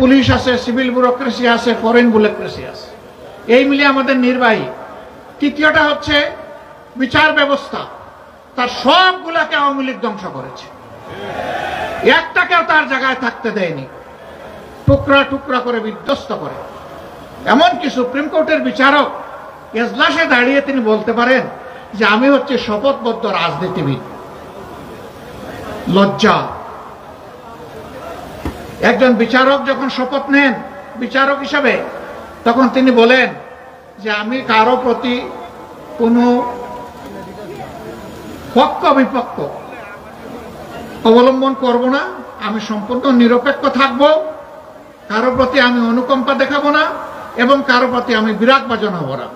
Police আছে, civil bureaucracy আছে, foreign bureaucracy আছে, এই মিলিয়ে আমাদের নির্বাহী। তৃতীয়টা হচ্ছে বিচার ব্যবস্থা, তার সবগুলাকে আওয়ামী লীগ ধ্বংস করেছে, একটাকেও তার জায়গায় থাকতে দেয়নি, টুকরা টুকরা করে বিধ্বস্ত করে। এমনকি সুপ্রিম কোর্টের বিচারক এজলাসে দাঁড়িয়ে তিনি বলতে পারেন যে আমি হচ্ছে শপথবদ্ধ রাজনীতিবিদ। লজ্জা! একজন বিচারক যখন শপথ নেন বিচারক হিসাবে, তখন তিনি বলেন যে আমি কারো প্রতি কোনো পক্ষ বিপক্ষ অবলম্বন করব না, আমি সম্পূর্ণ নিরপেক্ষ থাকব, কারো প্রতি আমি অনুকম্পা দেখাবো না এবং কারো প্রতি আমি বিরাগভাজন হব না।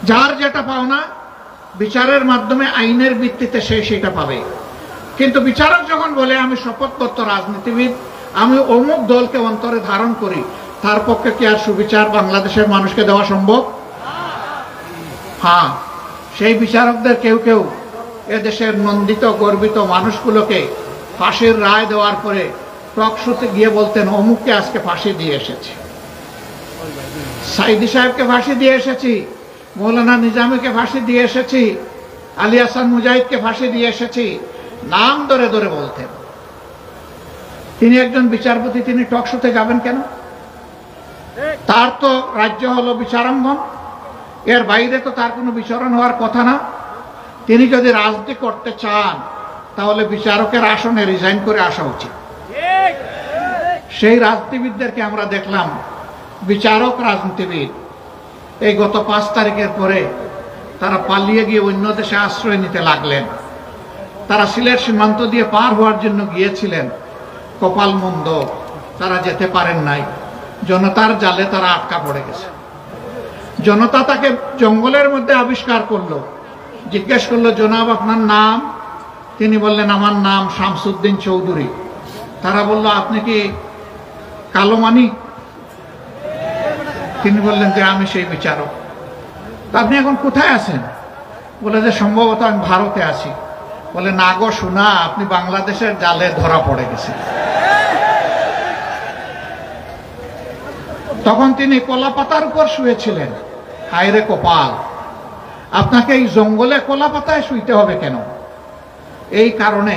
যার যেটা পাওনা বিচারের মাধ্যমে আইনের ভিত্তিতে সে সেটা পাবে। কিন্তু বিচারক যখন বলে আমি শপথবদ্ধ রাজনীতিবিদ, আমি অমুক দলকে অন্তরে ধারণ করি, তার পক্ষে কি আর সুবিচার বাংলাদেশের মানুষকে দেওয়া সম্ভব? হ্যাঁ, সেই বিচারকদের কেউ কেউ এদেশের নন্দিত গর্বিত মানুষগুলোকে ফাঁসির রায় দেওয়ার পরে টক শোতে গিয়ে বলতেন অমুককে আজকে ফাঁসি দিয়ে এসেছি, সাইদি সাহেবকে ফাঁসি দিয়ে এসেছি, মৌলানা নিজামীকে ফাঁসি দিয়ে এসেছি, আলী হাসান মুজাহিদকে ফাঁসি দিয়ে এসেছি, নাম ধরে ধরে বলতেন। তিনি একজন বিচারপতি, তিনি টক শোতে যাবেন কেন? তার তো রাজ্য হলো বিচারাঙ্গন, এর বাইরে তো তার কোনো বিচরণ হওয়ার কথা না। তিনি যদি রাজনীতি করতে চান তাহলে বিচারকের আসনে রিজাইন করে আসা উচিত। সেই রাজনীতিবিদদেরকে আমরা দেখলাম, বিচারক রাজনীতিবিদ, এই গত 5 তারিখের পরে তারা পালিয়ে গিয়ে অন্য দেশে আশ্রয় নিতে লাগলেন। তারা সিলেট সীমান্ত দিয়ে পার হওয়ার জন্য গিয়েছিলেন, কপাল মন্দ, তারা যেতে পারেন নাই, জনতার জালে তারা আটকা পড়ে গেছে। জনতা তাকে জঙ্গলের মধ্যে আবিষ্কার করলো, জিজ্ঞেস করলো জনাব আপনার নাম? তিনি বললেন আমার নাম শামসুদ্দিন চৌধুরী। তারা বলল আপনি কি কালো মানিক? তিনি বললেন যে আমি সেই বিচারক। আপনি এখন কোথায় আছেন? বলে যে সম্ভবত আমি ভারতে আছি। বলে না গো শোনা, আপনি বাংলাদেশের জালে ধরা পড়ে গেছেন। তখন তিনি কলাপাতার উপর শুয়েছিলেন। হায়রে কপাল, আপনাকে এই জঙ্গলে কলাপাতায় শুইতে হবে কেন? এই কারণে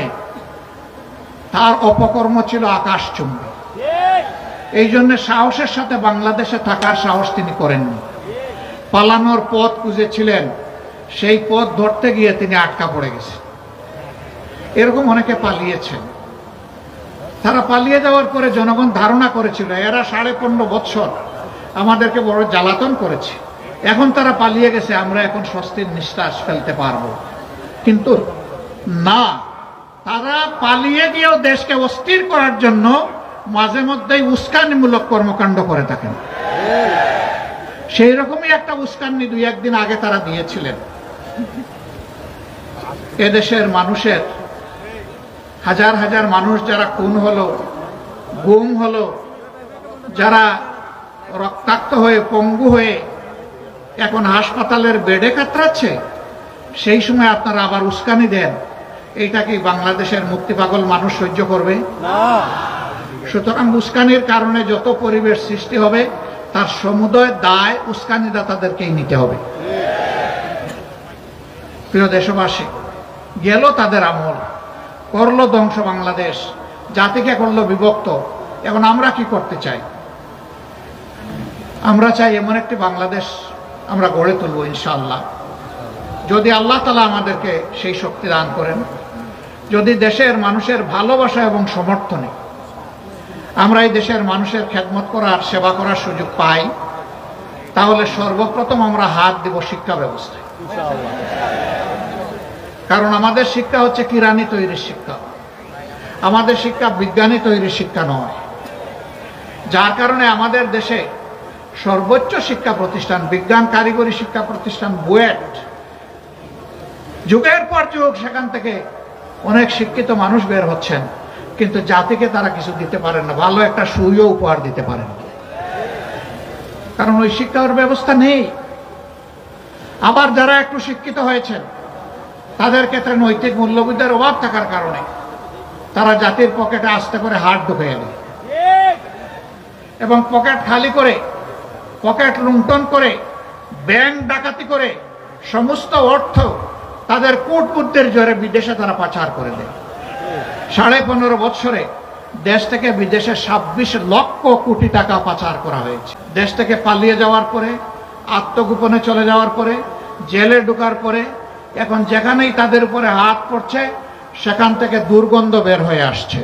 তার অপকর্ম ছিল আকাশচুম্বী। এই জন্য সাহসের সাথে বাংলাদেশে থাকার সাহস তিনি করেননি। পালানোর পথ খুঁজেছিলেন, সেই পথ ধরতে গিয়ে তিনি আটকা পড়ে গেছেন। এরকম অনেকে পালিয়েছেন। তারা পালিয়ে যাওয়ার পরে জনগণ ধারণা করেছিল এরা 15.5 বছর আমাদেরকে বড় জ্বালাতন করেছে, এখন তারা পালিয়ে গেছে, আমরা এখন স্বস্তির নিঃশ্বাস ফেলতে পারবো। কিন্তু না, তারা পালিয়ে গিয়েও দেশকে অস্থির করার জন্য মাঝে মধ্যেই উস্কানিমূলক কর্মকাণ্ড করে থাকেন। সেই রকমই একটা উস্কানি 2-1 দিন আগে তারা দিয়েছিলেন। এদেশের মানুষের হাজার হাজার মানুষ যারা খুন হলো, গুম হলো, যারা রক্তাক্ত হয়ে পঙ্গু হয়ে এখন হাসপাতালের বেডে কাতরাচ্ছে, সেই সময় আপনারা আবার উস্কানি দেন। এইটা কি বাংলাদেশের মুক্তিপাগল মানুষ সহ্য করবে? সুতরাং উস্কানির কারণে যত পরিবেশ সৃষ্টি হবে তার সমুদয় দায় উস্কানিদাতাদেরকেই নিতে হবে। প্রিয় দেশবাসী, গেল তাদের আমল, করলো ধ্বংস বাংলাদেশ, জাতিকে করলো বিভক্ত। এখন আমরা কি করতে চাই? আমরা চাই এমন একটি বাংলাদেশ আমরা গড়ে তুলব ইনশাআল্লাহ, যদি আল্লাহ তাআলা আমাদেরকে সেই শক্তি দান করেন। যদি দেশের মানুষের ভালোবাসা এবং সমর্থনে আমরা এই দেশের মানুষের খেদমত করার, সেবা করার সুযোগ পাই, তাহলে সর্বপ্রথম আমরা হাত দেব শিক্ষা ব্যবস্থায়। কারণ আমাদের শিক্ষা হচ্ছে কিরানি তৈরির শিক্ষা, আমাদের শিক্ষা বিজ্ঞানী তৈরির শিক্ষা নয়। যার কারণে আমাদের দেশে সর্বোচ্চ শিক্ষা প্রতিষ্ঠান, বিজ্ঞান কারিগরি শিক্ষা প্রতিষ্ঠান বুয়েট, যুগের পর যুগ সেখান থেকে অনেক শিক্ষিত মানুষ বের হচ্ছেন, কিন্তু জাতিকে তারা কিছু দিতে পারেন না, ভালো একটা সুইও উপহার দিতে পারেন না, কারণ ওই শিক্ষার ব্যবস্থা নেই। আবার যারা একটু শিক্ষিত হয়েছেন তাদের ক্ষেত্রে নৈতিক মূল্যবোধের অভাব থাকার কারণে তারা জাতির পকেটে আস্তে করে হাত ঢুকিয়ে দেয়। এবং পকেট খালি করে, পকেট লুণ্ঠন করে, ব্যাংক ডাকাতি করে সমস্ত অর্থ তাদের কূটবুদ্ধির জোরে বিদেশে তারা পাচার করে দেয়। 15.5 বছরে দেশ থেকে বিদেশে 26 লক্ষ কোটি টাকা পাচার করা হয়েছে। দেশ থেকে পালিয়ে যাওয়ার পরে, আত্মগোপনে চলে যাওয়ার পরে, জেলে ঢোকার পরে এখন যেখানেই তাদের উপরে হাত পড়ছে সেখান থেকে দুর্গন্ধ বের হয়ে আসছে।